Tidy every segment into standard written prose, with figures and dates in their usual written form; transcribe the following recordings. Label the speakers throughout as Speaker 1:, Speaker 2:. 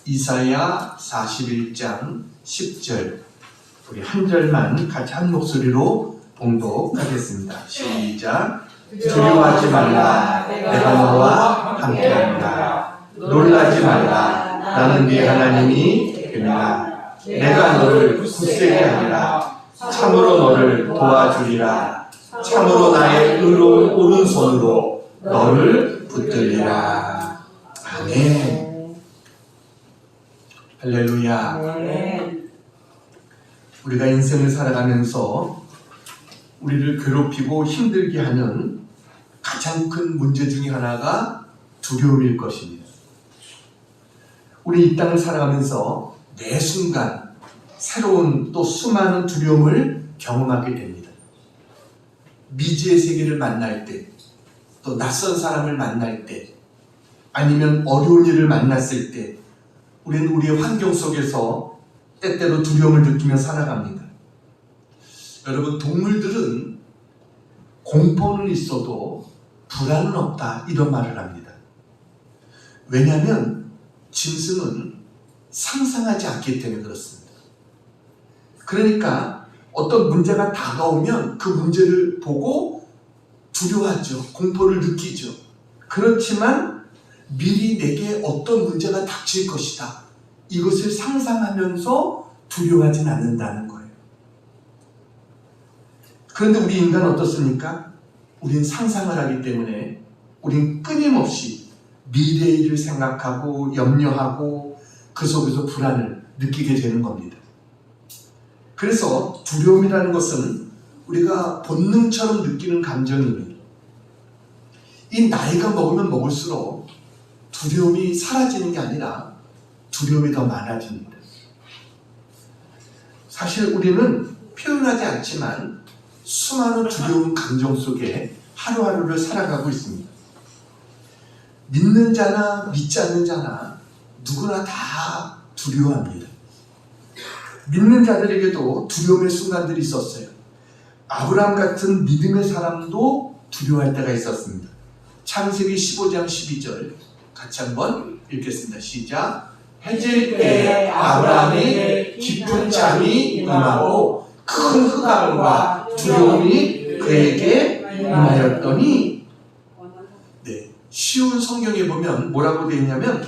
Speaker 1: 이사야 41장 10절 우리 한 절만 같이 한 목소리로 봉독하겠습니다. 시작. 두려워하지 말라. 내가 너와 함께한다. 놀라지 말라. 나는 네 하나님이 되리라. 내가 너를 굳세게 하리라. 참으로 너를 도와주리라. 참으로 나의 의로운 오른손으로 너를 붙들리라. 아멘. 할렐루야.
Speaker 2: 아멘.
Speaker 1: 우리가 인생을 살아가면서 우리를 괴롭히고 힘들게 하는 가장 큰 문제 중에 하나가 두려움일 것입니다. 우리 이 땅을 살아가면서 매 순간 새로운 또 수많은 두려움을 경험하게 됩니다. 미지의 세계를 만날 때, 또 낯선 사람을 만날 때, 아니면 어려운 일을 만났을 때 우리는 우리의 환경 속에서 때때로 두려움을 느끼며 살아갑니다. 여러분, 동물들은 공포는 있어도 불안은 없다 이런 말을 합니다. 왜냐하면 짐승은 상상하지 않기 때문에 그렇습니다. 그러니까 어떤 문제가 다가오면 그 문제를 보고 두려워하죠. 공포를 느끼죠. 그렇지만 미리 내게 어떤 문제가 닥칠 것이다, 이것을 상상하면서 두려워하진 않는다는 거예요. 그런데 우리 인간은 어떻습니까? 우린 상상을 하기 때문에 우린 끊임없이 미래의 일을 생각하고 염려하고 그 속에서 불안을 느끼게 되는 겁니다. 그래서 두려움이라는 것은 우리가 본능처럼 느끼는 감정입니다. 이 나이가 먹으면 먹을수록 두려움이 사라지는 게 아니라 두려움이 더 많아집니다. 사실 우리는 표현하지 않지만 수많은 두려운 감정 속에 하루하루를 살아가고 있습니다. 믿는 자나 믿지 않는 자나 누구나 다 두려워합니다. 믿는 자들에게도 두려움의 순간들이 있었어요. 아브라함 같은 믿음의 사람도 두려워할 때가 있었습니다. 창세기 15장 12절 같이 한번 읽겠습니다. 시작. 해질 때 아브라함이 깊은 잠이 임하고 큰 흑암과 두려움이 그에게 임하였더니, 네, 쉬운 성경에 보면 뭐라고 되어 있냐면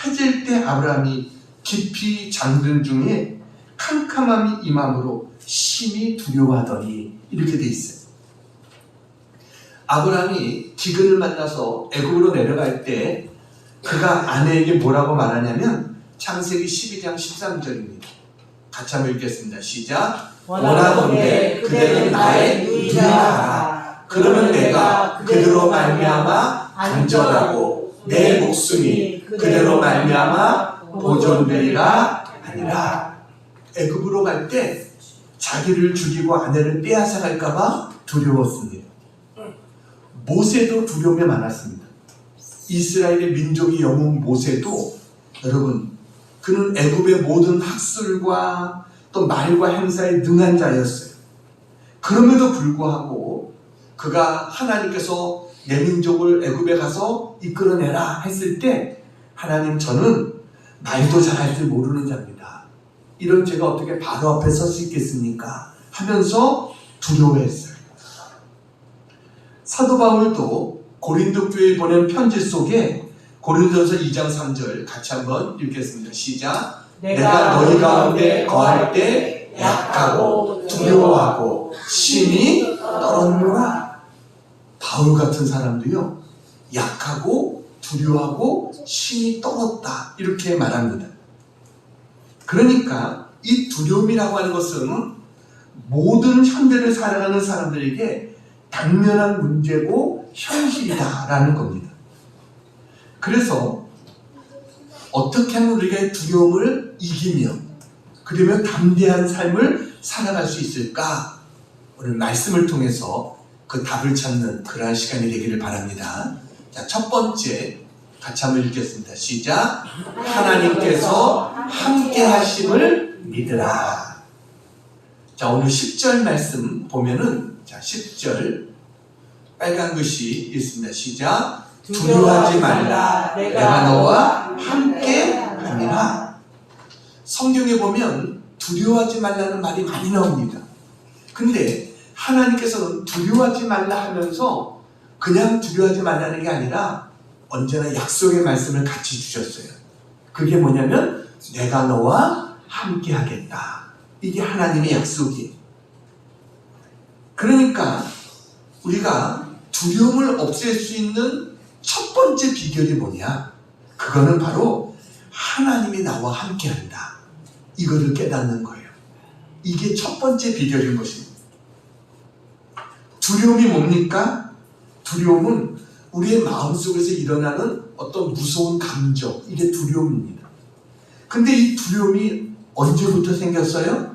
Speaker 1: 해질 때 아브라함이 깊이 잠든 중에 캄캄함이 임함으로 심히 두려워하더니, 이렇게 되어 있어요. 아브라함이 기근을 만나서 애굽으로 내려갈 때 그가 아내에게 뭐라고 말하냐면 창세기 12장 13절입니다. 같이 한번 읽겠습니다. 시작. 원하건대 그대는 나의 누이라 하라. 그러면 내가 그대로 말미암아 안전하고 내 목숨이 그대로 말미암아 보존되리라 하니라. 애굽으로 갈 때 자기를 죽이고 아내를 빼앗아 갈까봐 두려웠습니다. 모세도 두려움이 많았습니다. 이스라엘의 민족의 영웅 모세도, 여러분, 그는 애굽의 모든 학술과 또 말과 행사에 능한 자였어요. 그럼에도 불구하고 그가 하나님께서 내 민족을 애굽에 가서 이끌어내라 했을 때, 하나님, 저는 말도 잘할 줄 모르는 자입니다. 이런 제가 어떻게 바로 앞에 설 수 있겠습니까? 하면서 두려워했어요. 사도 바울도 고린도 교회에 보낸 편지 속에 고린도전서 2장 3절 같이 한번 읽겠습니다. 시작. 내가 너희 가운데 거할 때 약하고 두려워하고 심히 떨었노라. 바울 같은 사람도요, 약하고 두려워하고 심히 떨었다, 이렇게 말합니다. 그러니까 이 두려움이라고 하는 것은 모든 현대를 살아가는 사람들에게 당면한 문제고 현실이다라는 겁니다. 그래서 어떻게 하면 우리가 두려움을 이기며 그러면 담대한 삶을 살아갈 수 있을까? 오늘 말씀을 통해서 그 답을 찾는 그러한 시간이 되기를 바랍니다. 자, 첫 번째 같이 한번 읽겠습니다. 시작. 하나님께서 함께 하심을 믿으라. 자, 오늘 10절 말씀 보면은, 자, 10절 빨간 글씨 있습니다. 시작. 두려워하지 말라. 내가 너와 함께 하니라. 성경에 보면 두려워하지 말라는 말이 많이 나옵니다. 근데 하나님께서는 두려워하지 말라 하면서 그냥 두려워하지 말라는 게 아니라 언제나 약속의 말씀을 같이 주셨어요. 그게 뭐냐면 내가 너와 함께 하겠다. 이게 하나님의 약속이에요. 그러니까 우리가 두려움을 없앨 수 있는 첫 번째 비결이 뭐냐? 그거는 바로 하나님이 나와 함께 한다. 이거를 깨닫는 거예요. 이게 첫 번째 비결인 것입니다. 두려움이 뭡니까? 두려움은 우리의 마음속에서 일어나는 어떤 무서운 감정, 이게 두려움입니다. 근데 이 두려움이 언제부터 생겼어요?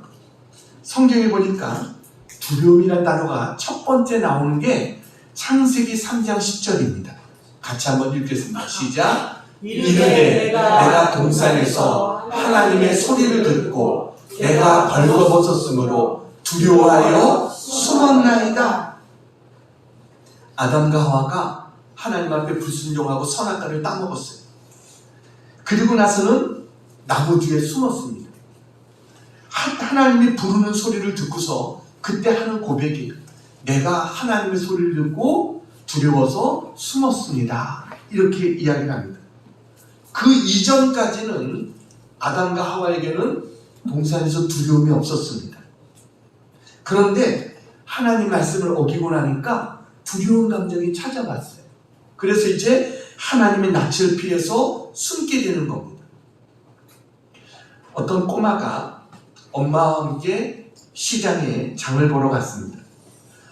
Speaker 1: 성경에 보니까 두려움이라는 단어가 첫 번째 나오는 게 창세기 3장 10절입니다. 같이 한번 읽겠습니다. 시작. 이르되 내가 동산에서 하나님의 소리를 듣고 내가 벌거벗었으므로 두려워하여 숨었나이다. 아담과 하와가 하나님 앞에 불순종하고 선악과를 따먹었어요. 그리고 나서는 나무 뒤에 숨었습니다. 하나님이 부르는 소리를 듣고서 그때 하는 고백이에요. 내가 하나님의 소리를 듣고 두려워서 숨었습니다. 이렇게 이야기를 합니다. 그 이전까지는 아담과 하와에게는 동산에서 두려움이 없었습니다. 그런데 하나님 말씀을 어기고 나니까 두려운 감정이 찾아왔어요. 그래서 이제 하나님의 낯을 피해서 숨게 되는 겁니다. 어떤 꼬마가 엄마와 함께 시장에 장을 보러 갔습니다.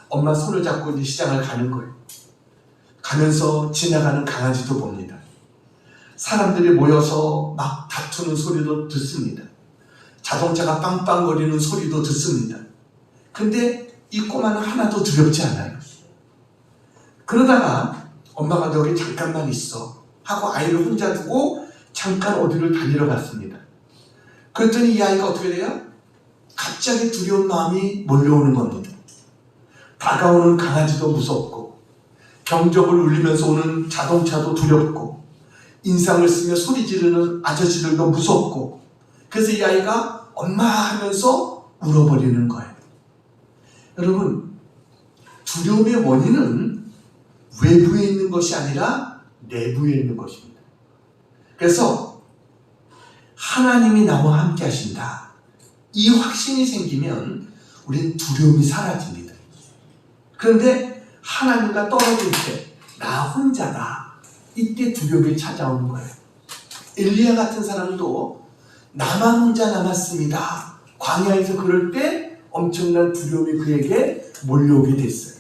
Speaker 1: 엄마 손을 잡고 이제 시장을 가는 거예요. 가면서 지나가는 강아지도 봅니다. 사람들이 모여서 막 다투는 소리도 듣습니다. 자동차가 빵빵거리는 소리도 듣습니다. 근데 이 꼬마는 하나도 두렵지 않아요. 그러다가 엄마가 너 여기 잠깐만 있어 하고 아이를 혼자 두고 잠깐 어디를 다니러 갔습니다. 그랬더니 이 아이가 어떻게 돼요? 갑자기 두려운 마음이 몰려오는 겁니다. 다가오는 강아지도 무섭고 경적을 울리면서 오는 자동차도 두렵고 인상을 쓰며 소리 지르는 아저씨들도 무섭고 그래서 이 아이가 엄마 하면서 울어버리는 거예요. 여러분, 두려움의 원인은 외부에 있는 것이 아니라 내부에 있는 것입니다. 그래서 하나님이 나와 함께 하신다. 이 확신이 생기면 우리는 두려움이 사라집니다. 그런데 하나님과 떨어질 때 나 혼자다. 이때 두려움이 찾아오는 거예요. 엘리야 같은 사람도 나만 혼자 남았습니다. 광야에서 그럴 때 엄청난 두려움이 그에게 몰려오게 됐어요.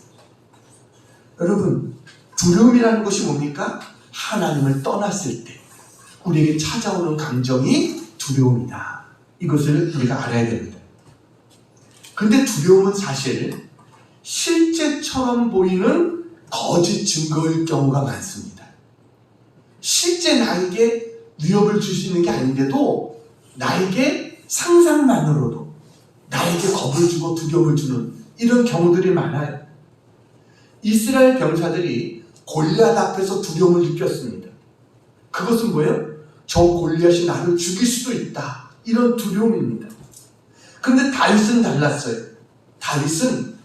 Speaker 1: 여러분, 두려움이라는 것이 뭡니까? 하나님을 떠났을 때 우리에게 찾아오는 감정이 두려움이다. 이것을 우리가 알아야 됩니다. 그런데 두려움은 사실 실제처럼 보이는 거짓 증거일 경우가 많습니다. 실제 나에게 위협을 줄 수 있는 게 아닌데도 나에게 상상만으로도 나에게 겁을 주고 두려움을 주는 이런 경우들이 많아요. 이스라엘 병사들이 골리앗 앞에서 두려움을 느꼈습니다. 그것은 뭐예요? 저 골리앗이 나를 죽일 수도 있다. 이런 두려움입니다. 그런데 다윗은 달랐어요. 다윗은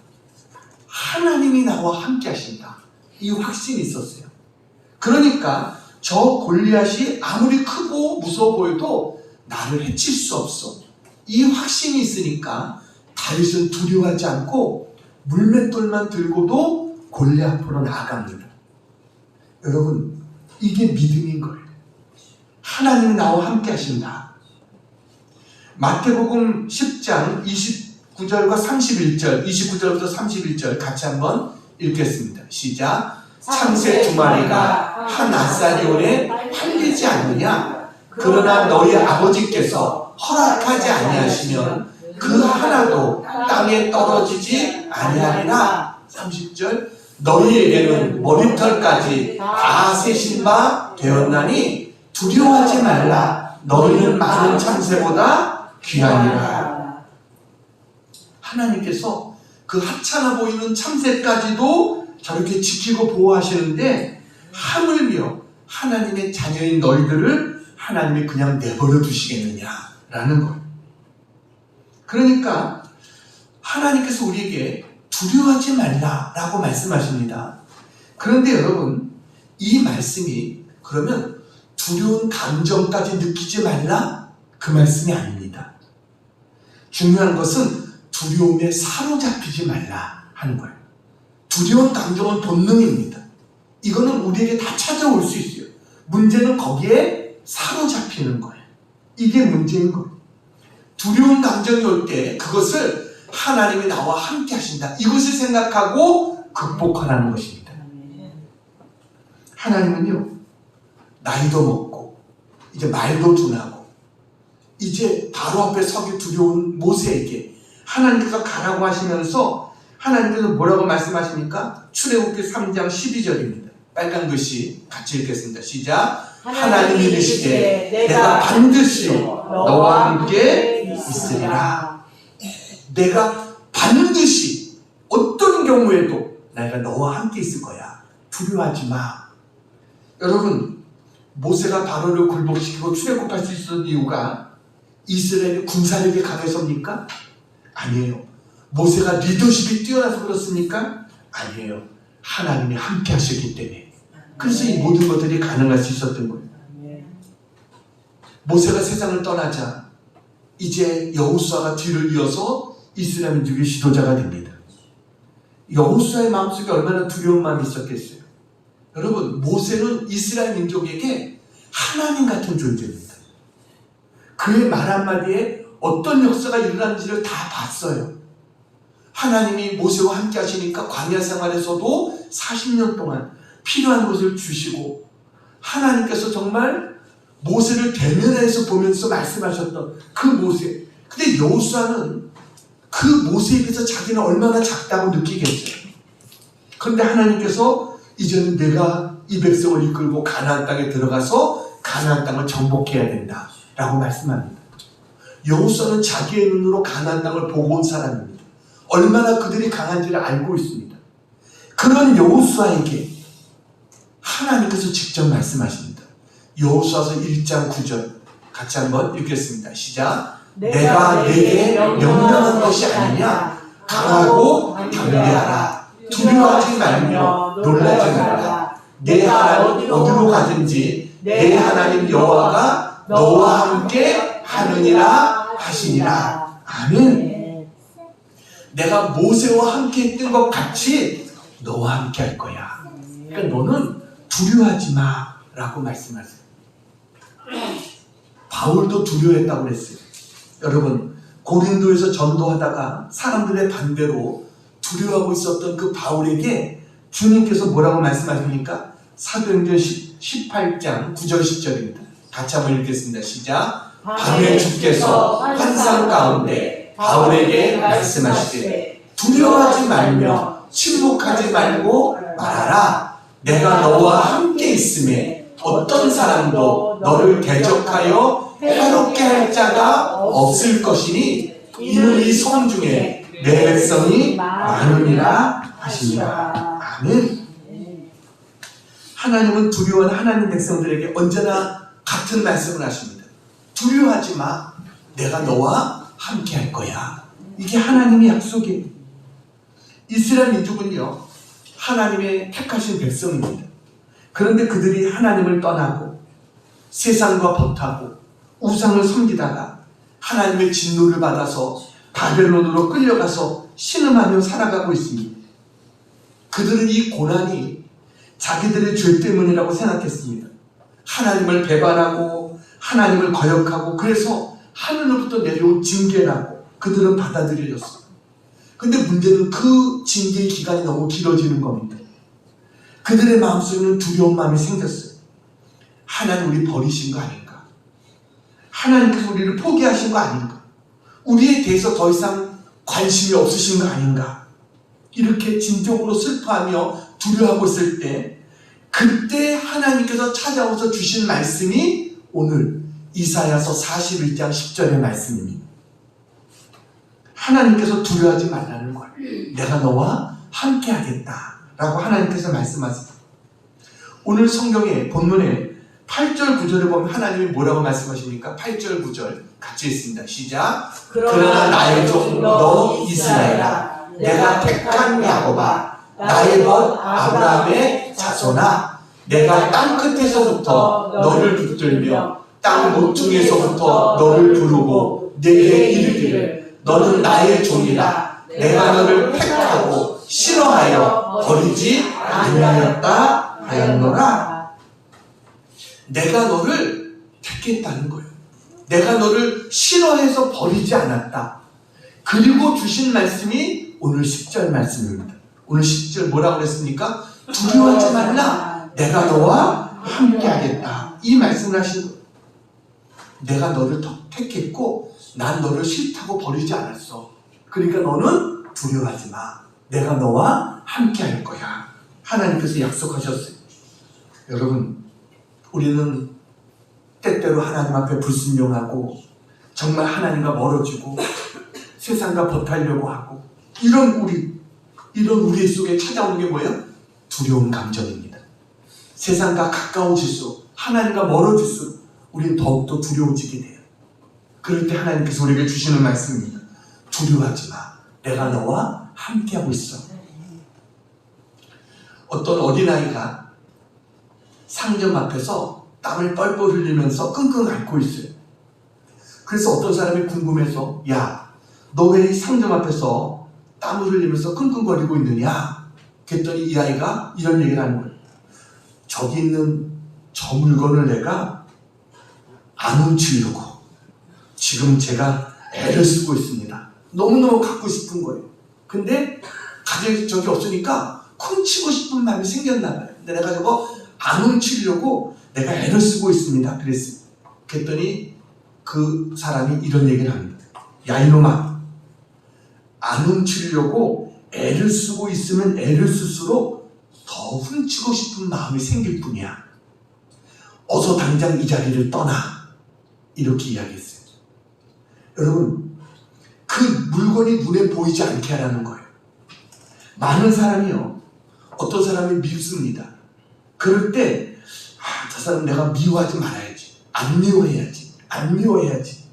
Speaker 1: 하나님이 나와 함께 하신다. 이 확신이 있었어요. 그러니까 저 골리앗이 아무리 크고 무서워 보여도 나를 해칠 수 없어. 이 확신이 있으니까 다윗은 두려워하지 않고 물맷돌만 들고도 골리앗 앞으로 나아갑니다. 여러분, 이게 믿음인 거예요. 하나님이 나와 함께 하신다. 마태복음 10장 29절과 31절, 29절부터 31절 같이 한번 읽겠습니다. 시작. 참새 두 마리가 한 아싸리 오래 팔리지 않느냐? 그러나 너희 아버지께서 허락하지 아니하시면 그 하나도 땅에 떨어지지 아니하리라. 30절. 너희에게는 머리털까지 다 세신 바 되었나니 두려워하지 말라. 너희는 많은 참새보다 귀하니라. 하나님께서 그 하찮아 보이는 참새까지도 저렇게 지키고 보호하시는데 하물며 하나님의 자녀인 너희들을 하나님이 그냥 내버려 두시겠느냐 라는 거예요. 그러니까 하나님께서 우리에게 두려워하지 말라라고 말씀하십니다. 그런데 여러분, 이 말씀이 그러면 두려운 감정까지 느끼지 말라? 그 말씀이 아닙니다. 중요한 것은 두려움에 사로잡히지 말라 하는 거예요. 두려운 감정은 본능입니다. 이거는 우리에게 다 찾아올 수 있어요. 문제는 거기에 사로잡히는 거예요. 이게 문제인 거예요. 두려운 감정이 올 때 그것을 하나님이 나와 함께 하신다, 이것을 생각하고 극복하라는 것입니다. 하나님은요, 나이도 먹고 이제 말도 둔하고 이제 바로 앞에 서기 두려운 모세에게 하나님께서 가라고 하시면서 하나님께서 뭐라고 말씀하십니까? 출애굽기 3장 12절입니다. 빨간 글씨 같이 읽겠습니다. 시작. 하나님이 이르시되 내가 반드시 너와 함께 있으리라. 내가 반드시 어떤 경우에도 내가 너와 함께 있을 거야. 두려워하지 마. 여러분, 모세가 바로를 굴복시키고 출애굽할 수 있었던 이유가 이스라엘의 군사력이 강해서입니까? 아니에요. 모세가 리더십이 뛰어나서 그렇습니까? 아니에요. 하나님이 함께 하셨기 때문에. 그래서 이 모든 것들이 가능할 수 있었던 거예요. 모세가 세상을 떠나자 이제 여호수아가 뒤를 이어서 이스라엘 민족의 지도자가 됩니다. 여호수아의 마음속에 얼마나 두려운 마음이 있었겠어요. 여러분, 모세는 이스라엘 민족에게 하나님 같은 존재입니다. 그의 말 한마디에 어떤 역사가 일어나는지를 다 봤어요. 하나님이 모세와 함께 하시니까 광야 생활에서도 40년 동안 필요한 것을 주시고, 하나님께서 정말 모세를 대면해서 보면서 말씀하셨던 그 모세. 근데 여호수아는 그 모세에 비해서 자기는 얼마나 작다고 느끼겠어요. 그런데 하나님께서 이제는 내가 이 백성을 이끌고 가나안 땅에 들어가서 가나안 땅을 정복해야 된다 라고 말씀합니다. 여호수아는 자기의 눈으로 가나안 땅을 보고 온 사람입니다. 얼마나 그들이 강한지를 알고 있습니다. 그런 여호수아에게 하나님께서 직접 말씀하십니다. 여호수아서 1장 9절 같이 한번 읽겠습니다. 시작. 내가 내게 명령한 것이 아니냐. 강하고 경배하라. 두려워하지 말며 놀라지 말라. 내 하나님 어디로 가든지 내 하나님 여호와가 너와 함께 하느니라 하시니라. 아멘. 내가 모세와 함께 했던 것 같이 너와 함께 할 거야. 그러니까 너는 두려워하지 마 라고 말씀하세요. 바울도 두려워했다고 그랬어요. 여러분, 고린도에서 전도하다가 사람들의 반대로 두려워하고 있었던 그 바울에게 주님께서 뭐라고 말씀하십니까? 사도행전 18장 9절 10절입니다. 같이 한번 읽겠습니다. 시작. 밤에 주께서 환상 가운데 바울에게 말씀하시되 두려워하지 말며 침묵하지 말고 말하라. 내가 너와 함께 있음에 어떤 사람도 너를 대적하여 해롭게 할 자가 없을 것이니 이는 이 성문 중에 내 백성이 많으니라 하시니라. 아멘. 하나님은 두려워하는 하나님 백성들에게 언제나 같은 말씀을 하십니다. 두려워하지 마. 내가 너와 함께 할 거야. 이게 하나님의 약속이에요. 이스라엘 민족은요, 하나님의 택하신 백성입니다. 그런데 그들이 하나님을 떠나고 세상과 벗하고 우상을 섬기다가 하나님의 진노를 받아서 바벨론으로 끌려가서 신음하며 살아가고 있습니다. 그들은 이 고난이 자기들의 죄 때문이라고 생각했습니다. 하나님을 배반하고 하나님을 거역하고 그래서 하늘로부터 내려온 징계라고 그들은 받아들여졌어요. 근데 문제는 그 징계의 기간이 너무 길어지는 겁니다. 그들의 마음속에는 두려운 마음이 생겼어요. 하나님 우리 버리신 거 아닌가? 하나님께서 우리를 포기하신 거 아닌가? 우리에 대해서 더 이상 관심이 없으신 거 아닌가? 이렇게 진정으로 슬퍼하며 두려워하고 있을 때, 그때 하나님께서 찾아오셔서 주신 말씀이 오늘 이사야서 41장 10절의 말씀입니다. 하나님께서 두려워하지 말라는 거예요. 내가 너와 함께 하겠다 라고 하나님께서 말씀하세요. 오늘 성경의 본문에 8절 9절에 보면 하나님이 뭐라고 말씀하십니까? 8절 9절 같이 읽습니다. 시작.
Speaker 2: 그러나 나의 종 너 이스라엘아, 내가 택한 야곱아, 나의 것 아브라함의 자손아, 내가 땅 끝에서부터 너를 붙들며 땅 모퉁이에서부터 너를 부르고 내게 이르기를 너는 나의 종이라, 내가 너를 택하고 싫어하여 버리지 아니하였다 하였노라. 내가 너를 택했다는 거예요. 내가 너를 싫어해서 버리지 않았다. 그리고 주신 말씀이 오늘 10절 말씀입니다. 오늘 10절 뭐라고 그랬습니까? 두려워하지 말라. 내가 너와 함께 하겠다. 이 말씀을 하신 거예요. 내가 너를 택했고 난 너를 싫다고 버리지 않았어. 그러니까 너는 두려워하지 마. 내가 너와 함께 할 거야. 하나님께서 약속하셨어요. 여러분, 우리는 때때로 하나님 앞에 불순종하고 정말 하나님과 멀어지고 세상과 버타려고 하고 이런 우리 속에 찾아오는 게 뭐예요? 두려운 감정입니다. 세상과 가까워질수록 하나님과 멀어질수록 우리는 더욱더 두려워지게 돼요. 그럴 때 하나님께서 우리에게 주시는 말씀입니다. 두려워하지 마. 내가 너와 함께하고 있어. 어떤 어린아이가 상점 앞에서 땀을 뻘뻘 흘리면서 끙끙 앓고 있어요. 그래서 어떤 사람이 궁금해서 야, 너 왜 이 상점 앞에서 땀을 흘리면서 끙끙거리고 있느냐? 그랬더니 이 아이가 이런 얘기를 하는 거예요. 저기 있는 저 물건을 내가 안 훔치려고 지금 제가 애를 쓰고 있습니다. 너무너무 갖고 싶은 거예요. 근데 가져기 적이 없으니까 훔치고 싶은 마음이 생겼나 봐요. 근데 내가 저거 안 훔치려고 내가 애를 쓰고 있습니다. 그랬어요. 그랬더니 그 사람이 이런 얘기를 합니다. 야, 이놈아, 안 훔치려고 애를 쓰고 있으면 애를 쓸수록 더 훔치고 싶은 마음이 생길 뿐이야. 어서 당장 이 자리를 떠나. 이렇게 이야기했어요. 여러분, 그 물건이 눈에 보이지 않게 하라는 거예요. 많은 사람이요, 어떤 사람이 밉습니다. 그럴 때 저 사람 내가 미워하지 말아야지, 안 미워해야지.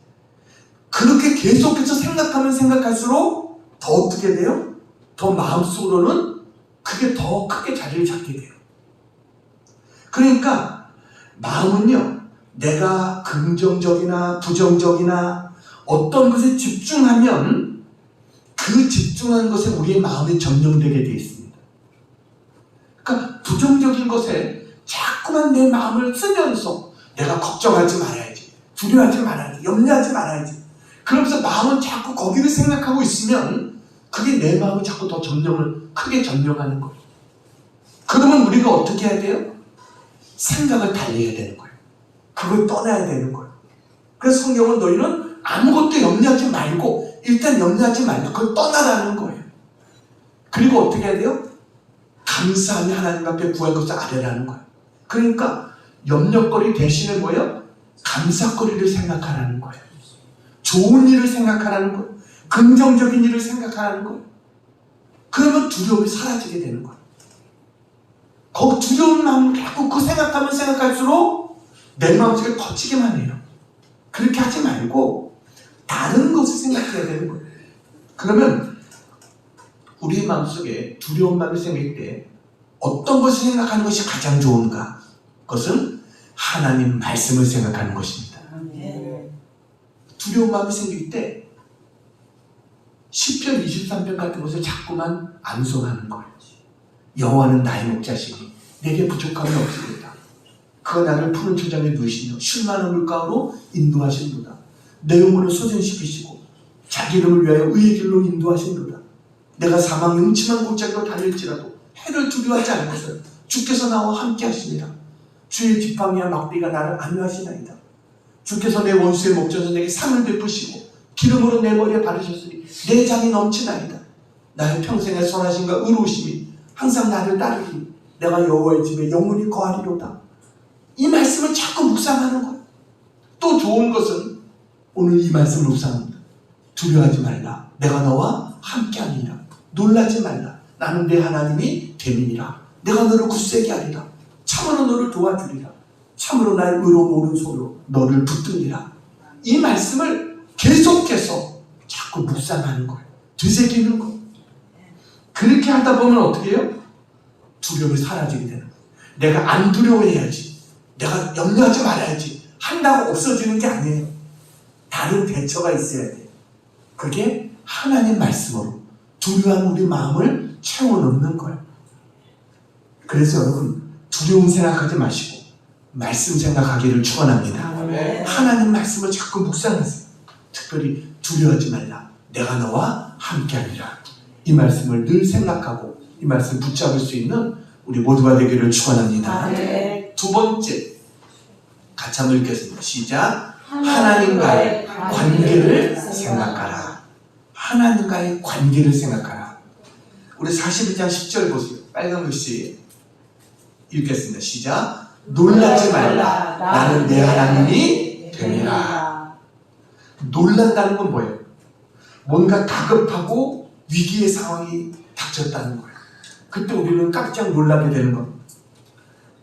Speaker 2: 그렇게 계속해서 생각하면 생각할수록 더 어떻게 돼요? 더 마음속으로는 그게 더 크게 자리를 잡게 돼요. 그러니까 마음은요, 내가 긍정적이나 부정적이나 어떤 것에 집중하면 그 집중한 것에 우리의 마음이 점령되게 되어 있습니다. 그러니까 부정적인 것에 자꾸만 내 마음을 쓰면서 내가 걱정하지 말아야지, 두려워하지 말아야지, 염려하지 말아야지. 그러면서 마음은 자꾸 거기를 생각하고 있으면 그게 내 마음을 자꾸 더 크게 점령하는 거예요. 그러면 우리가 어떻게 해야 돼요? 생각을 달리해야 되는 거예요. 그걸 떠나야 되는 거예요. 그래서 성경은 너희는 아무것도 염려하지 말고 일단 염려하지 말고 그걸 떠나라는 거예요. 그리고 어떻게 해야 돼요? 감사하며 하나님 앞에 구할 것을 아뢰라는 거예요. 그러니까 염려거리 대신에 뭐예요? 감사거리를 생각하라는 거예요. 좋은 일을 생각하라는 거예요. 긍정적인 일을 생각하라는 거예요. 그러면 두려움이 사라지게 되는 거예요. 그 두려운 마음을 자꾸 그 생각하면 생각할수록 내 마음속에 거치기만 해요. 그렇게 하지 말고 다른 것을 생각해야 되는 거예요. 그러면 우리의 마음속에 두려운 마음이 생길 때 어떤 것을 생각하는 것이 가장 좋은가? 그것은 하나님 말씀을 생각하는 것입니다. 두려운 마음이 생길 때 시편 23편 같은 것을 자꾸만 암송하는 거예요. 여호와는 나의 목자시니 내게 부족함이 없으리다. 그가 나를 푸른 초장에 누이시며 쉴만한 물가로 인도하신도다. 내 영혼을 소생시키시고 자기 이름을 위하여 의의 길로 인도하신도다. 내가 사망 음침한 골짜기로 달릴지라도 해를 두려워하지 않고서 주께서 나와 함께 하시니라. 주의 지팡이와 막대기가 나를 안위하시나이다. 주께서 내 원수의 목전에서 내게 상을 베푸시고 기름으로 내 머리에 바르셨으니 내 장이 넘치나이다. 나의 평생의 선하심과 의로우심이 항상 나를 따르니 내가 여호와의 집에 영원히 거하리로다. 이 말씀을 자꾸 묵상하는 거예요. 또 좋은 것은 오늘 이 말씀을 묵상합니다. 두려워하지 말라. 내가 너와 함께하리라. 놀라지 말라. 나는 내 하나님이 됨이니라. 내가 너를 굳세게 하리라. 참으로 너를 도와주리라.
Speaker 1: 참으로 나의 의로운 오른손으로 너를 붙들리라. 이 말씀을 계속해서 자꾸 묵상하는 거예요. 되새기는 거예요. 그렇게 하다 보면 어떻게 해요? 두려움이 사라지게 되는 거예요. 내가 안 두려워해야지, 내가 염려하지 말아야지 한다고 없어지는 게 아니에요. 다른 대처가 있어야 돼요. 그게 하나님 말씀으로 두려운 우리 마음을 채워넣는 거예요. 그래서 여러분, 두려움 생각하지 마시고 말씀 생각하기를 축원합니다. 하나님 말씀을 자꾸 묵상하세요. 특별히 두려워하지 말라, 내가 너와 함께하리라. 이 말씀을 늘 생각하고 이 말씀 붙잡을 수 있는 우리 모두가 되기를 축원합니다. 두 번째, 같이 한번 읽겠습니다. 시작. 하나님과의 관계를 생각하라. 하나님과의 관계를 생각하라. 우리 41장 10절 보세요. 빨간 글씨 읽겠습니다. 시작. 놀라지 말라, 나는 내 하나님이 됨이라. 놀란다는 건 뭐예요? 뭔가 다급하고 위기의 상황이 닥쳤다는 거예요. 그때 우리는 깜짝 놀라게 되는 겁니다.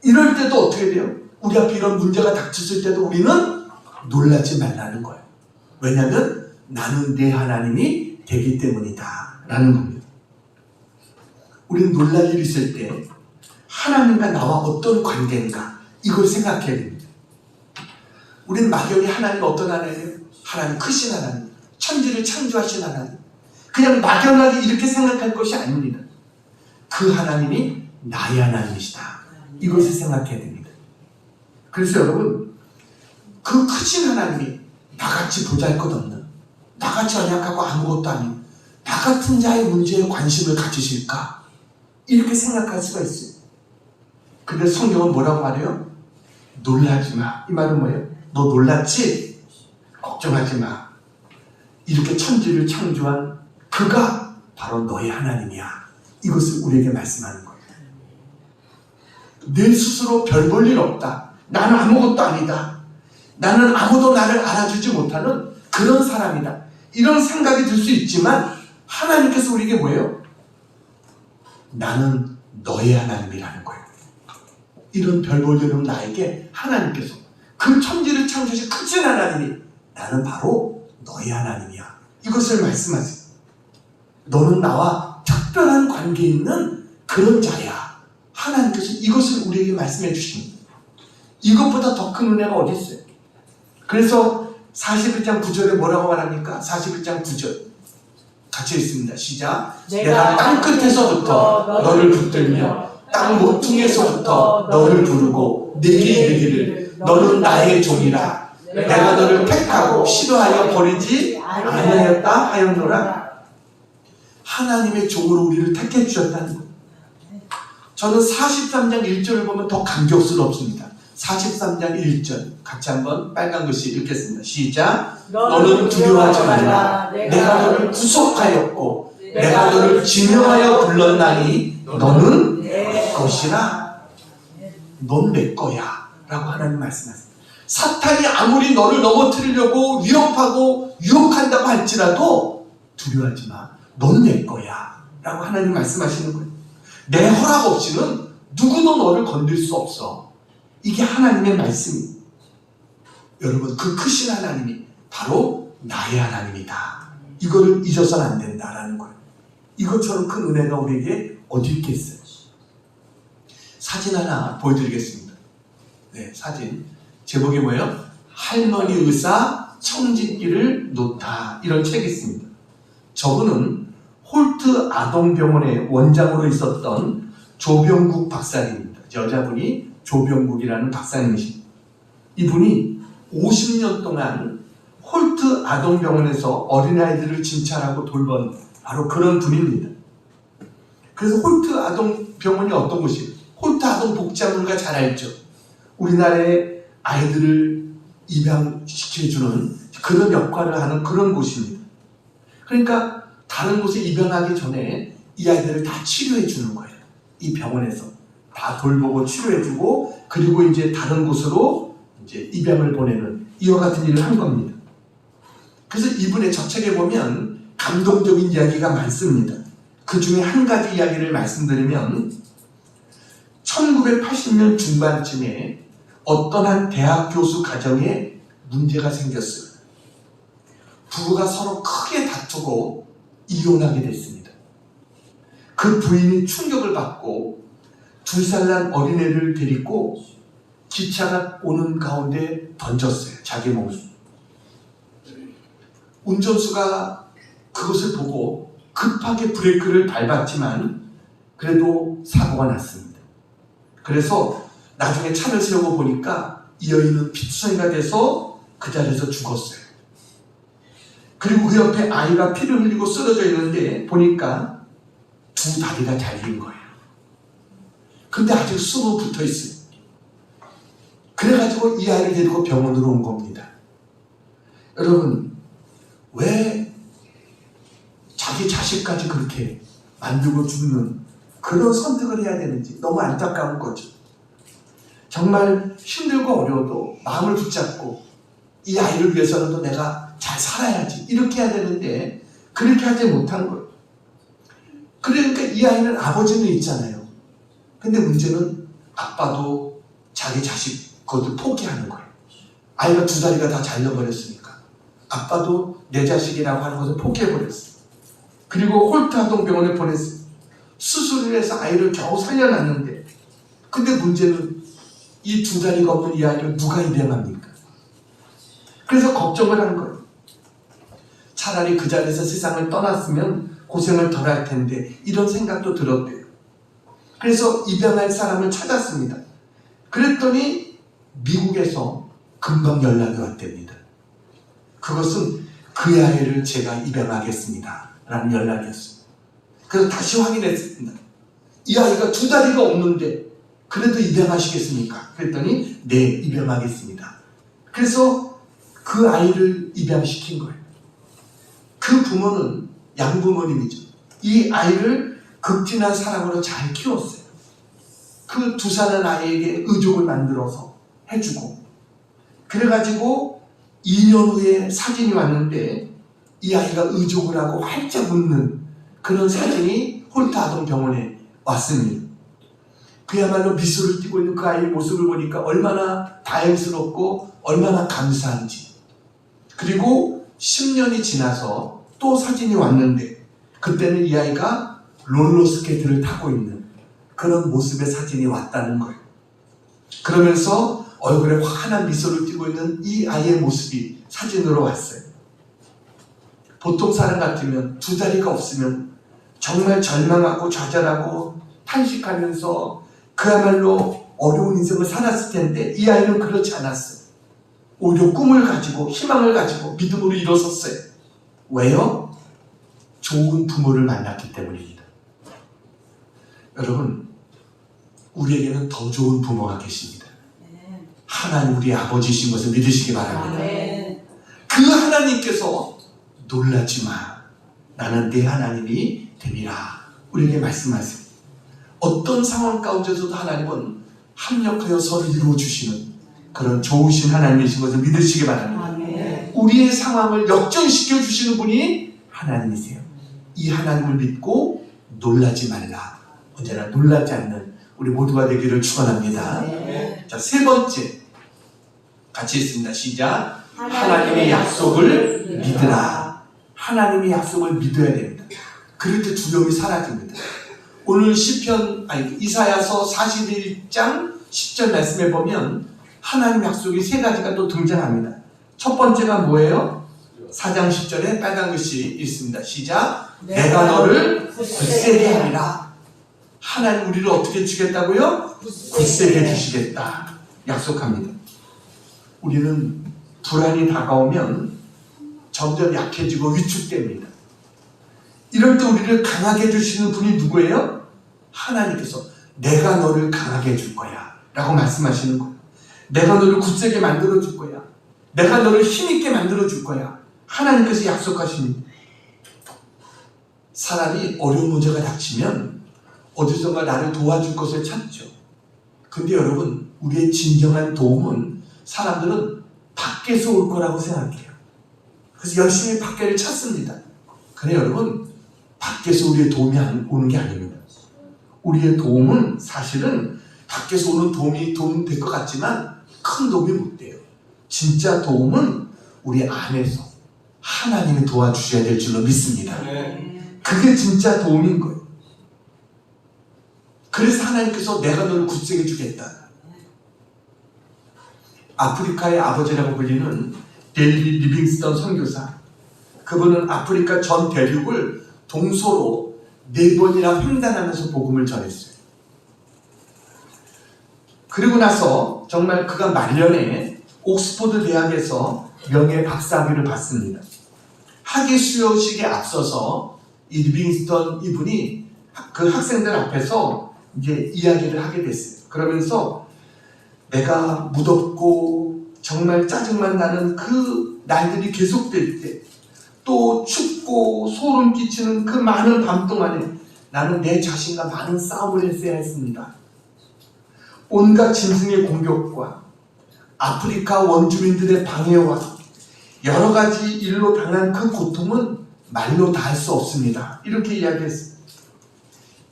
Speaker 1: 이럴 때도 어떻게 돼요? 우리 앞에 이런 문제가 닥쳤을 때도 우리는 놀라지 말라는 거예요. 왜냐하면 나는 내 하나님이 되기 때문이다 라는 겁니다. 우리는 놀랄 일이 있을 때 하나님과 나와 어떤 관계인가, 이걸 생각해야 됩니다. 우리는 막연히 하나님 어떤 하나님이에요? 하나님 크신 하나님, 천지를 창조하신 하나님, 그냥 막연하게 이렇게 생각할 것이 아닙니다. 그 하나님이 나의 하나님이시다, 이것을 생각해야 됩니다. 그래서 여러분, 그 크신 하나님이 나같이 보잘것없는, 나같이 연약하고 아무것도 아닌 나 같은 자의 문제에 관심을 가지실까, 이렇게 생각할 수가 있어요. 근데 성경은 뭐라고 말해요? 놀라지 마. 이 말은 뭐예요? 너 놀랐지? 걱정하지 마. 이렇게 천지를 창조한 그가 바로 너의 하나님이야. 이것을 우리에게 말씀하는 거예요. 내 스스로 별 볼 일 없다, 나는 아무것도 아니다, 나는 아무도 나를 알아주지 못하는 그런 사람이다, 이런 생각이 들 수 있지만 하나님께서 우리에게 뭐예요? 나는 너의 하나님이라는 거예요. 이런 별 볼 일 없는 나에게 하나님께서, 그 천지를 창조하신 크신 하나님이 나는 바로 너의 하나님이야, 이것을 말씀하세요. 너는 나와 특별한 관계 있는 그런 자야. 하나님께서 이것을 우리에게 말씀해 주십니다. 이것보다 더 큰 은혜가 어디 있어요? 그래서 41장 9절에 뭐라고 말합니까? 41장 9절 같이 읽습니다. 시작. 내가 땅 끝에서부터 너를 붙들며 땅 모퉁이에서부터 너를 부르고 내게 이르기를 너는 나의 종이라. 내가 너를 택하고 싫어하여 버리지 아니하였다 하였노라. 하나님의 종으로 우리를 택해 주셨다는 거예요. 저는 43장 1절을 보면 더 감격스럽습니다. 43장 1절 같이 한번 빨간 글씨 읽겠습니다. 시작. 너는 두려워하지 말라. 내가 너를 구속하였고 내가 너를 지명하여 불렀나니 너는 내 것이라. 넌 내 거야 라고 하나님 말씀하세요. 사탄이 아무리 너를 넘어뜨리려고 위협하고 유혹한다고 할지라도 두려워하지 마. 넌 내 거야 라고 하나님 말씀하시는 거예요. 내 허락 없이는 누구도 너를 건들 수 없어. 이게 하나님의 말씀이에요. 여러분, 그 크신 하나님이 바로 나의 하나님이다, 이거를 잊어서는 안 된다라는 거예요. 이것처럼 큰 은혜가 우리에게 어디 있겠어요? 사진 하나 보여드리겠습니다. 네, 사진 제목이 뭐예요? 할머니 의사 청진기를 놓다, 이런 책이 있습니다. 저분은 홀트 아동병원의 원장으로 있었던 조병국 박사님입니다. 여자분이 조병국이라는 박사님이십니다. 이분이 50년 동안 홀트 아동병원에서 어린아이들을 진찰하고 돌본 바로 그런 분입니다. 그래서 홀트 아동병원이 어떤 곳이에요? 홀트 아동복지관 우리가 잘 알죠. 우리나라의 아이들을 입양시켜주는 그런 역할을 하는 그런 곳입니다. 그러니까 다른 곳에 입양하기 전에 이 아이들을 다 치료해 주는 거예요. 이 병원에서 다 돌보고 치료해주고, 그리고 이제 다른 곳으로 이제 입양을 보내는 이와 같은 일을 한 겁니다. 그래서 이분의 저 책에 보면 감동적인 이야기가 많습니다. 그 중에 한 가지 이야기를 말씀드리면 1980년 중반쯤에 어떤 한 대학 교수 가정에 문제가 생겼어요. 부부가 서로 크게 다투고 이혼하게 됐습니다. 그 부인이 충격을 받고 2살 난 어린애를 데리고 기차가 오는 가운데 던졌어요. 자기 몸을. 운전수가 그것을 보고 급하게 브레이크를 밟았지만 그래도 사고가 났습니다. 그래서 나중에 차를 세우고 보니까 이 여인은 피투성이가 돼서 그 자리에서 죽었어요. 그리고 그 옆에 아이가 피를 흘리고 쓰러져 있는데 보니까 2 다리가 잘린 거예요. 근데 아직 숨은 붙어 있어요. 그래가지고 이 아이를 데리고 병원으로 온 겁니다. 여러분, 왜 자기 자식까지 그렇게 만들고 죽는 그런 선택을 해야 되는지 너무 안타까운 거죠. 정말 힘들고 어려워도 마음을 붙잡고 이 아이를 위해서라도 내가 잘 살아야지 이렇게 해야 되는데 그렇게 하지 못한 거예요. 그러니까 이 아이는 아버지는 있잖아요. 근데 문제는 아빠도 자기 자식 그것을 포기하는 거예요. 아이가 2 다리가 다 잘려버렸으니까 아빠도 내 자식이라고 하는 것을 포기해버렸어요. 그리고 홀트 아동병원에 보냈어요. 수술을 해서 아이를 겨우 살려놨는데 근데 문제는 이 2 다리가 없는 이 아이를 누가 입양합니까? 그래서 걱정을 한 거예요. 차라리 그 자리에서 세상을 떠났으면 고생을 덜 할 텐데 이런 생각도 들었대요. 그래서 입양할 사람을 찾았습니다. 그랬더니 미국에서 금방 연락이 왔답니다. 그것은 그 아이를 제가 입양하겠습니다 라는 연락이었어요. 그래서 다시 확인했습니다. 이 아이가 2 다리가 없는데 그래도 입양하시겠습니까? 그랬더니 네, 입양하겠습니다. 그래서 그 아이를 입양시킨 거예요. 그 부모는 양부모님이죠. 이 아이를 극진한 사랑으로 잘 키웠어요. 그 2살 난 아이에게 의족을 만들어서 해주고 그래가지고 2년 후에 사진이 왔는데 이 아이가 의족을 하고 활짝 웃는 그런 사진이 홀트 아동병원에 왔습니다. 그야말로 미소를 띠고 있는 그 아이의 모습을 보니까 얼마나 다행스럽고 얼마나 감사한지. 그리고 10년이 지나서 또 사진이 왔는데 그때는 이 아이가 롤러스케이트를 타고 있는 그런 모습의 사진이 왔다는 거예요. 그러면서 얼굴에 환한 미소를 띠고 있는 이 아이의 모습이 사진으로 왔어요. 보통 사람 같으면 2 다리가 없으면 정말 절망하고 좌절하고 탄식하면서 그야말로 어려운 인생을 살았을 텐데 이 아이는 그렇지 않았어요. 오히려 꿈을 가지고 희망을 가지고 믿음으로 일어섰어요. 왜요? 좋은 부모를 만났기 때문입니다. 여러분, 우리에게는 더 좋은 부모가 계십니다. 하나님 우리 아버지이신 것을 믿으시기 바랍니다. 그 하나님께서 놀라지 마. 나는 네 하나님이 됨이라. 우리에게 말씀하세요. 어떤 상황 가운데서도 하나님은 합력하여 서로 이루어주시는 그런 좋으신 하나님이신 것을 믿으시기 바랍니다. 우리의 상황을 역전시켜 주시는 분이 하나님이세요. 이 하나님을 믿고 놀라지 말라. 언제나 놀라지 않는 우리 모두가 되기를 축원합니다. 자, 3번째 같이 있습니다. 시작. 하나님의 약속을 믿으라. 하나님의 약속을 믿어야 됩니다. 그럴 때 두려움이 사라집니다. 오늘 이사야서 41장 10절 말씀에 보면 하나님 약속이 3가지가 또 등장합니다. 첫 번째가 뭐예요? 4장 10절에 빨간 글씨 있습니다. 시작. 내가 너를 굳세게 하리라. 하나님 우리를 어떻게 주겠다고요? 굳세게 주시겠다. 약속합니다. 우리는 불안이 다가오면 점점 약해지고 위축됩니다. 이럴 때 우리를 강하게 해주시는 분이 누구예요? 하나님께서 내가 너를 강하게 해줄 거야 라고 말씀하시는 거예요. 내가 너를 굳세게 만들어 줄 거야. 내가 너를 힘있게 만들어 줄 거야. 하나님께서 약속하십니다. 사람이 어려운 문제가 닥치면 어디선가 나를 도와줄 것을 찾죠. 근데 여러분, 우리의 진정한 도움은 사람들은 밖에서 올 거라고 생각해요. 그래서 열심히 밖에를 찾습니다. 근데 여러분, 밖에서 우리의 도움이 오는 게 아닙니다. 우리의 도움은 사실은 밖에서 오는 도움이 될 것 같지만 큰 도움이 못 돼요. 진짜 도움은 우리 안에서 하나님이 도와주셔야 될 줄로 믿습니다. 그게 진짜 도움인 거예요. 그래서 하나님께서 내가 너를 굳세게 주겠다. 아프리카의 아버지라고 불리는 데이빗 리빙스턴 선교사, 그분은 아프리카 전 대륙을 동서로 4번이나 횡단하면서 복음을 전했어요. 그리고 나서 정말 그가 말년에 옥스퍼드 대학에서 명예 박사학위를 받습니다. 학위 수여식에 앞서서 이 리빙스턴 이분이 그 학생들 앞에서 이제 이야기를 하게 됐어요. 그러면서 내가 무덥고 정말 짜증만 나는 그 날들이 계속될 때, 또 춥고 소름 끼치는 그 많은 밤 동안에 나는 내 자신과 많은 싸움을 했어야 했습니다. 온갖 짐승의 공격과 아프리카 원주민들의 방해와 여러 가지 일로 당한 그 고통은 말로 다 할 수 없습니다. 이렇게 이야기했어요.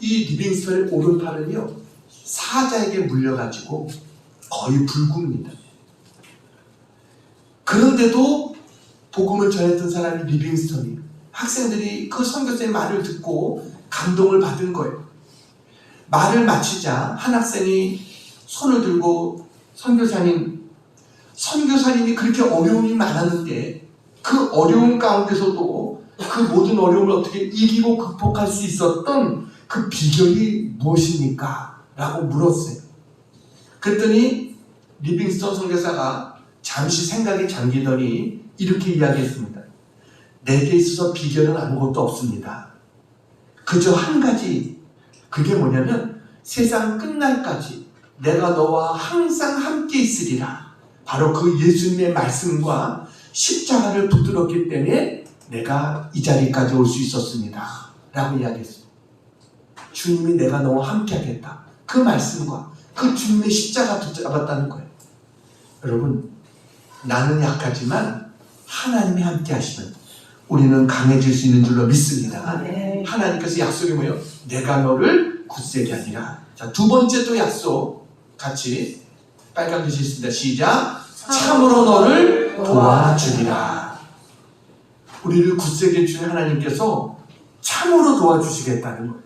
Speaker 1: 이 리빙스턴의 오른팔은요, 사자에게 물려가지고 거의 불구입니다. 그런데도 복음을 전했던 사람이 리빙스턴이에요. 학생들이 그 선교사의 말을 듣고 감동을 받은 거예요. 말을 마치자 한 학생이 손을 들고 선교사님이 그렇게 어려움이 많았는데 그 어려움 가운데서도 그 모든 어려움을 어떻게 이기고 극복할 수 있었던 그 비결이 무엇입니까? 라고 물었어요. 그랬더니 리빙스턴 선교사가 잠시 생각에 잠기더니 이렇게 이야기했습니다. 내게 있어서 비결은 아무것도 없습니다. 그저 한 가지, 그게 뭐냐면 세상 끝날까지 내가 너와 항상 함께 있으리라. 바로 그 예수님의 말씀과 십자가를 붙들었기 때문에 내가 이 자리까지 올 수 있었습니다. 라고 이야기했습니다. 주님이 내가 너와 함께 하겠다. 그 말씀과 그 주님의 십자가 붙잡았다는 거예요. 여러분, 나는 약하지만 하나님이 함께 하시면 우리는 강해질 수 있는 줄로 믿습니다. 하나님께서 약속이 뭐예요? 내가 너를 굳세게 하리라. 자, 두 번째 또 약속 같이 빨간 글씨 있습니다. 시작. 참으로 너를 도와주리라. 우리를 굳세게 주신 하나님께서 참으로 도와주시겠다는 거예요.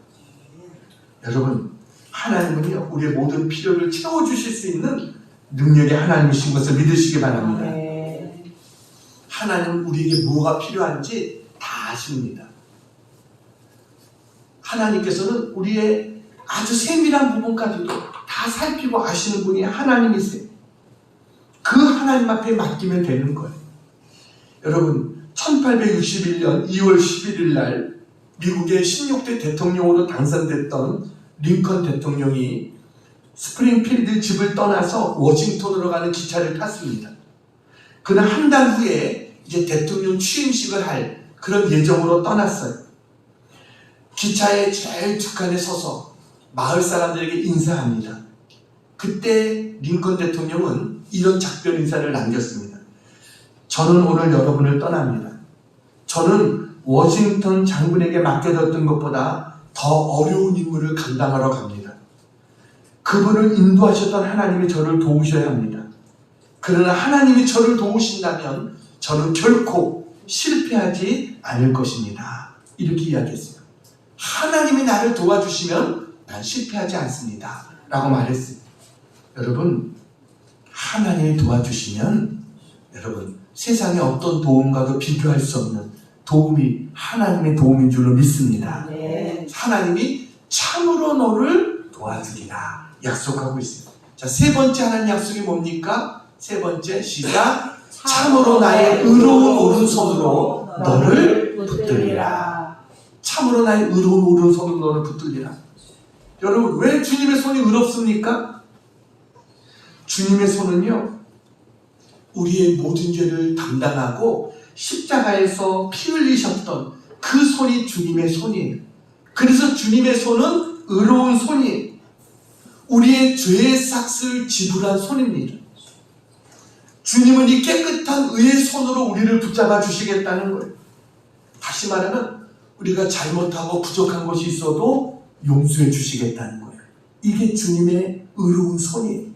Speaker 1: 여러분, 하나님은요, 우리의 모든 필요를 채워주실 수 있는 능력의 하나님이신 것을 믿으시기 바랍니다. 하나님은 우리에게 뭐가 필요한지 다 아십니다. 하나님께서는 우리의 아주 세밀한 부분까지도 다 살피고 아시는 분이 하나님이세요. 그 하나님 앞에 맡기면 되는 거예요. 여러분, 1861년 2월 11일 날 미국의 16대 대통령으로 당선됐던 링컨 대통령이 스프링필드 집을 떠나서 워싱턴으로 가는 기차를 탔습니다. 그는 한 달 후에 이제 대통령 취임식을 할 그런 예정으로 떠났어요. 기차의 제일 뒷칸에 서서 마을 사람들에게 인사합니다. 그때 링컨 대통령은 이런 작별 인사를 남겼습니다. 저는 오늘 여러분을 떠납니다. 저는 워싱턴 장군에게 맡겨졌던 것보다 더 어려운 임무를 감당하러 갑니다. 그분을 인도하셨던 하나님이 저를 도우셔야 합니다. 그러나 하나님이 저를 도우신다면 저는 결코 실패하지 않을 것입니다. 이렇게 이야기했어요. 하나님이 나를 도와주시면 난 실패하지 않습니다. 라고 말했어요. 여러분, 하나님이 도와주시면 여러분, 세상의 어떤 도움과도 비교할 수 없는 도움이 하나님의 도움인 줄로 믿습니다. 하나님이 참으로 너를 도와주리라 약속하고 있어요. 자, 세 번째 하나님 약속이 뭡니까? 세 번째, 시작. 참으로 나의 의로운 오른손으로 너를 붙들리라. 참으로 나의 의로운 오른손으로 너를 붙들리라. 여러분, 왜 주님의 손이 의롭습니까? 주님의 손은요, 우리의 모든 죄를 담당하고 십자가에서 피 흘리셨던 그 손이 주님의 손이에요. 그래서 주님의 손은 의로운 손이에요. 우리의 죄의 삭을 지불한 손입니다. 주님은 이 깨끗한 의의 손으로 우리를 붙잡아 주시겠다는 거예요. 다시 말하면 우리가 잘못하고 부족한 것이 있어도 용서해 주시겠다는 거예요. 이게 주님의 의로운 손이에요.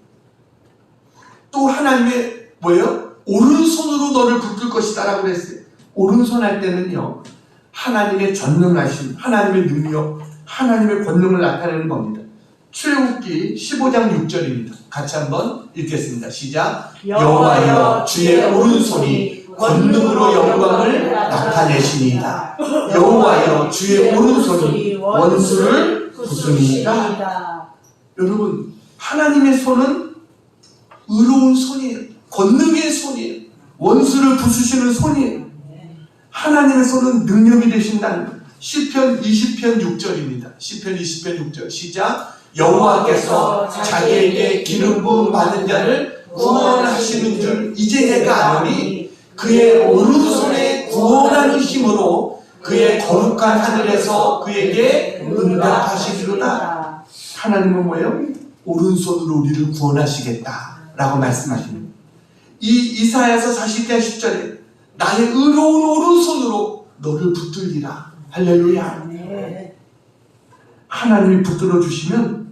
Speaker 1: 또 하나님의 뭐예요? 오른손으로 너를 붙들 것이다 라고 그랬어요. 오른손 할 때는요, 하나님의 전능하심, 하나님의 능력, 하나님의 권능을 나타내는 겁니다. 출애굽기 15장 6절입니다. 같이 한번 읽겠습니다. 시작. 여호와여 주의 오른손이 권능으로 영광을 나타내시니이다. 여호와여 주의 오른손이 원수를 부수니이다. 여러분, 하나님의 손은 의로운 손이에요. 권능의 손이에요. 원수를 부수시는 손이에요. 하나님의 손은 능력이 되신다는 거예요. 시편 20편 6절입니다. 시편 20편 6절 시작. 여호와께서 자기에게 기름 부음 받은 자를 구원하시는 줄 이제 내가 아노니 그의 오른손에 구원하는 힘으로 그의 거룩한 하늘에서 그에게 응답하시리로다. 하나님은 뭐예요? 오른손으로 우리를 구원하시겠다라고 말씀하십니다. 이 이사야서 40장 10절에 나의 의로운 오른손으로 너를 붙들리라. 할렐루야. 하나님이 붙들어 주시면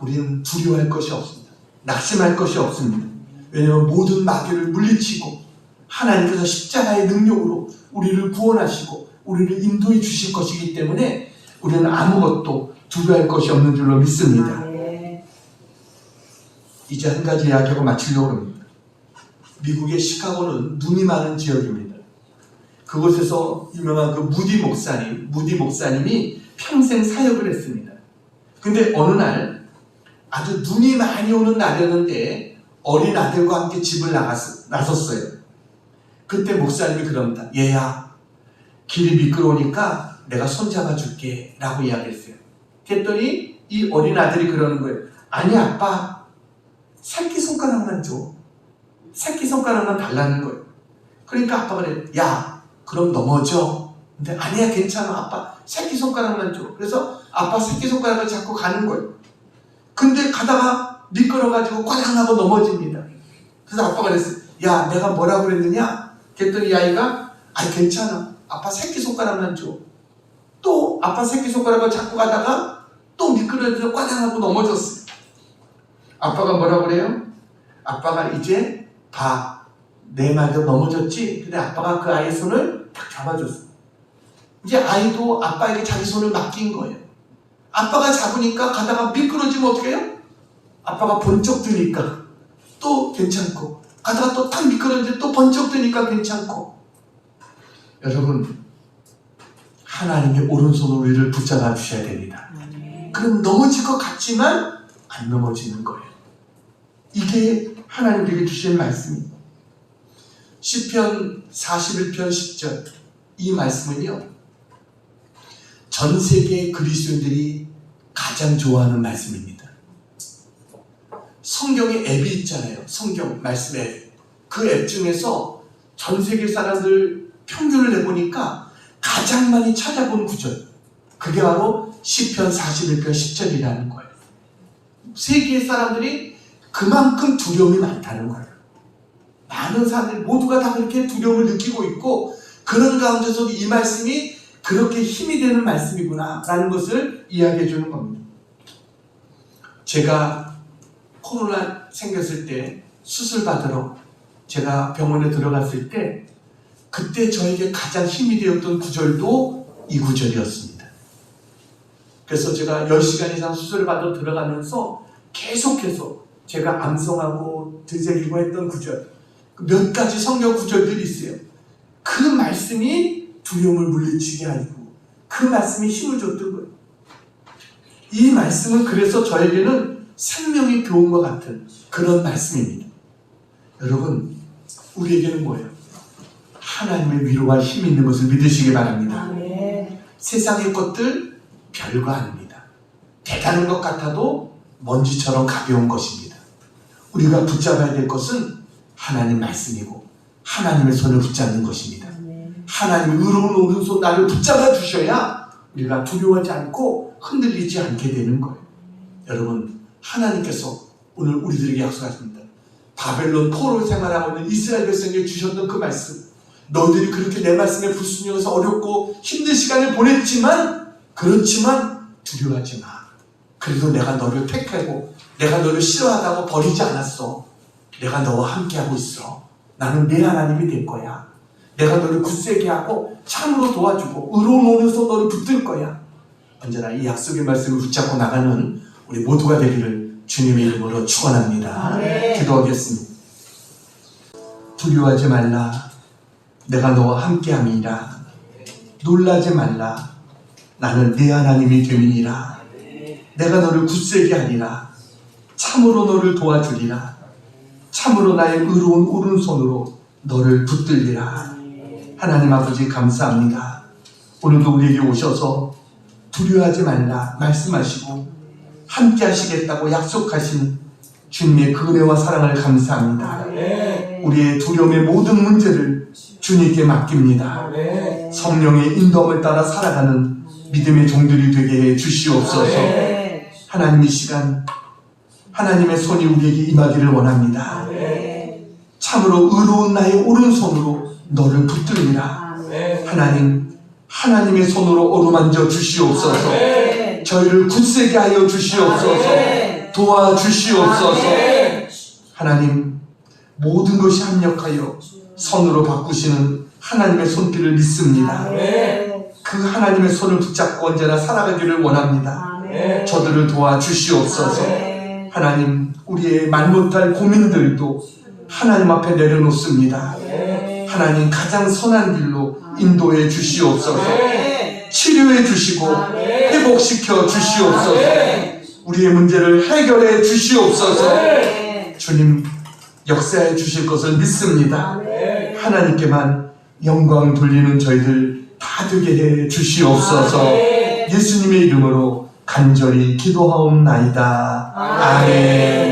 Speaker 1: 우리는 두려워할 것이 없습니다. 낙심할 것이 없습니다. 왜냐하면 모든 마귀를 물리치고 하나님께서 십자가의 능력으로 우리를 구원하시고 우리를 인도해 주실 것이기 때문에 우리는 아무것도 두려워할 것이 없는 줄로 믿습니다. 이제 한 가지 이야기하고 마치려고 합니다. 미국의 시카고는 눈이 많은 지역입니다. 그곳에서 유명한 그 무디 목사님이 평생 사역을 했습니다. 근데 어느 날 아주 눈이 많이 오는 날이었는데 어린 아들과 함께 집을 나섰어요. 그때 목사님이 그럽니다. 얘야, 길이 미끄러우니까 내가 손잡아 줄게 라고 이야기했어요. 그랬더니 이 어린 아들이 그러는 거예요. 아니 아빠, 새끼손가락만 줘. 새끼손가락만 달라는 거예요. 그러니까 아빠가 그래. 야, 그럼 넘어져. 근데 아니야, 괜찮아. 아빠 새끼손가락만 줘. 그래서 아빠 새끼손가락을 잡고 가는 거예요. 근데 가다가 미끄러가지고 꽈당하고 넘어집니다. 그래서 아빠가 그랬어요. 야, 내가 뭐라고 그랬느냐? 그랬더니 이 아이가 아니 괜찮아. 아빠 새끼손가락만 줘. 또 아빠 새끼손가락을 잡고 가다가 또 미끄러져서 꽈당하고 넘어졌어요. 아빠가 뭐라고 그래요? 아빠가 이제 봐. 내 말도 넘어졌지? 근데 아빠가 그 아이의 손을 딱 잡아줬어요. 이제 아이도 아빠에게 자기 손을 맡긴 거예요. 아빠가 잡으니까 가다가 미끄러지면 어떻게 해요? 아빠가 번쩍 드니까 또 괜찮고 가다가 또 딱 미끄러지면 또 번쩍 드니까 괜찮고. 여러분, 하나님의 오른손으로 우리를 붙잡아 주셔야 됩니다. 그럼 넘어질 것 같지만 안 넘어지는 거예요. 이게 하나님 우리에게 주신 말씀입니다. 시편 41편 10절 이 말씀은요, 전 세계 그리스도인들이 가장 좋아하는 말씀입니다. 성경에 앱이 있잖아요. 성경 말씀 앱. 그 앱 중에서 전 세계 사람들 평균을 내보니까 가장 많이 찾아본 구절, 그게 바로 시편 41편 10절이라는 거예요. 세계의 사람들이 그만큼 두려움이 많다는 거예요. 많은 사람들이 모두가 다 그렇게 두려움을 느끼고 있고, 그런 가운데서도 이 말씀이 그렇게 힘이 되는 말씀이구나 라는 것을 이야기해 주는 겁니다. 제가 코로나 생겼을 때 수술 받으러 제가 병원에 들어갔을 때 그때 저에게 가장 힘이 되었던 구절도 이 구절이었습니다. 그래서 제가 10시간 이상 수술을 받으러 들어가면서 계속해서 제가 암송하고 되새기고 했던 구절, 몇 가지 성경 구절들이 있어요. 그 말씀이 두려움을 물리치게 하고 그 말씀이 힘을 줬던 거예요. 이 말씀은 그래서 저에게는 생명의 교훈과 같은 그런 말씀입니다. 여러분, 우리에게는 뭐예요? 하나님의 위로와 힘이 있는 것을 믿으시기 바랍니다. 세상의 것들 별거 아닙니다. 대단한 것 같아도 먼지처럼 가벼운 것입니다. 우리가 붙잡아야 될 것은 하나님 말씀이고 하나님의 손을 붙잡는 것입니다. 하나님의 의로운 오른손 나를 붙잡아 주셔야 우리가 두려워하지 않고 흔들리지 않게 되는 거예요. 여러분, 하나님께서 오늘 우리들에게 약속하십니다. 바벨론 포로 생활하고 있는 이스라엘 백성에게 주셨던 그 말씀, 너희들이 그렇게 내 말씀에 불순종해서 어렵고 힘든 시간을 보냈지만, 그렇지만 두려워하지 마. 그래도 내가 너를 택하고 내가 너를 싫어하다고 버리지 않았어. 내가 너와 함께하고 있어. 나는 내 하나님이 될 거야. 내가 너를 굳세게 하고 참으로 도와주고 의로운 오른손 너를 붙들 거야. 언제나 이 약속의 말씀을 붙잡고 나가는 우리 모두가 되기를 주님의 이름으로 축원합니다. 기도하겠습니다. 두려워하지 말라. 내가 너와 함께함이라. 놀라지 말라. 나는 네 하나님이 됨이니라. 내가 너를 굳세게 하리라. 참으로 너를 도와주리라. 참으로 나의 의로운 오른손으로 너를 붙들리라. 하나님 아버지 감사합니다. 오늘도 우리에게 오셔서 두려워하지 말라 말씀하시고 함께 하시겠다고 약속하신 주님의 그 은혜와 사랑을 감사합니다. 우리의 두려움의 모든 문제를 주님께 맡깁니다. 성령의 인도함을 따라 살아가는 믿음의 종들이 되게 해 주시옵소서. 하나님 이 시간 하나님의 손이 우리에게 임하기를 원합니다. 참으로 의로운 나의 오른손으로 너를 붙들리라. 하나님, 하나님의 손으로 어루만져 주시옵소서. 저희를 굳세게 하여 주시옵소서. 도와주시옵소서. 하나님, 모든 것이 합력하여 선으로 바꾸시는 하나님의 손길을 믿습니다. 그 하나님의 손을 붙잡고 언제나 살아가기를 원합니다. 저들을 도와주시옵소서. 하나님, 우리의 말 못할 고민들도 하나님 앞에 내려놓습니다. 하나님, 가장 선한 길로 인도해 주시옵소서. 치료해 주시고 회복시켜 주시옵소서. 우리의 문제를 해결해 주시옵소서. 주님, 역사해 주실 것을 믿습니다. 하나님께만 영광 돌리는 저희들 다 되게 해 주시옵소서. 예수님의 이름으로 간절히 기도하옵나이다. 아멘.